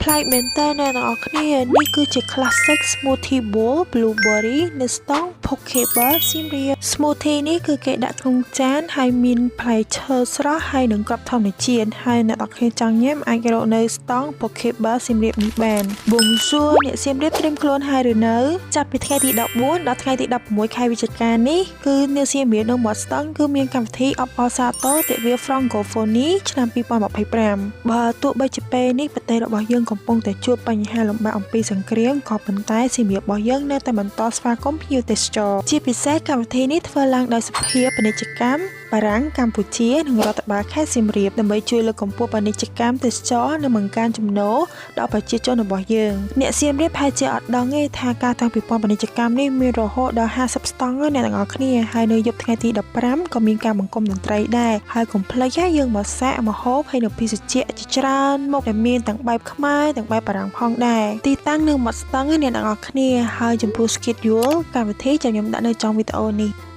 ប្លែកមែនតើអ្នកទាំងអស់គ្នានេះគឺជា Classic Smoothie Bowl Blueberry នៅស្តង់ Pokebar សៀមរាប Smoothie នេះគឺគេដាក់ក្នុងចានហើយមានផ្លែឈើស្រស់ហើយនិងគ្រាប់ធម្មជាតិហើយអ្នកទាំងអស់គ្នាចង់ញ៉ាំអាចរកនៅស្តង់ Pokebar សៀមរាបនេះបានបួងសួរអ្នកសៀមរាបត្រៀមខ្លួនហើយឬនៅចាប់ពីថ្ងៃទី14ដល់ថ្ងៃទី16ខែវិច្ឆិកានេះគឺនៅសៀមរាបនៅមាត់ស្តង់គឺមានកម្មវិធីអបអរសាទរទិវា Francophonie ឆ្នាំ2025បើទោះបីជាពេលនេះប្រទេសរបស់យើងកំពុងតែជួបបញ្ហាលំបាកអំពីសង្គ្រាមក៏ប៉ុន្តែសៀមរាបរបស់យើងនៅតែបន្តស្វាគមន៍ភ្ញៀវទេសចរជាពិសេសកម្មវិធីនេះធ្វើឡើងដោយសភាពាណិជ្ជកម្មបារាំងកម្ពុជានិងរដ្ឋបាលខេត្តសៀមរាបដើម្បីជួយលើកកម្ពស់ពាណិជ្ជកម្មទេសចរនិងបង្កើនចំណូលដល់ប្រជាជនរបស់យើងអ្នកសៀមរាបប្រហែលជាអត់ដឹងទេថាការតាំងពីពាណិជ្ជកម្មនេះមានរហូតដល់50ស្តង់អ្នកទាំងអស់គ្នាហើយនៅយប់ថ្ងៃទី15ក៏មានការបង្កុំតន្ត្រីដែរហើយកុំភ្លេចយើងមកសាកមកហូបហើយនៅភេសជ្ជៈជាច្រើនមុខដែលមានទាំងបែបខ្មែរទាំងបែបបារាំងផងដែរទីតាំងនៅមាត់ស្តង់អ្នកទាំងអស់គ្នាហើយចំពោះ schedule កម្មវិធីចាំខ្ញុំដាក់នៅtrongវីដេអូនេះ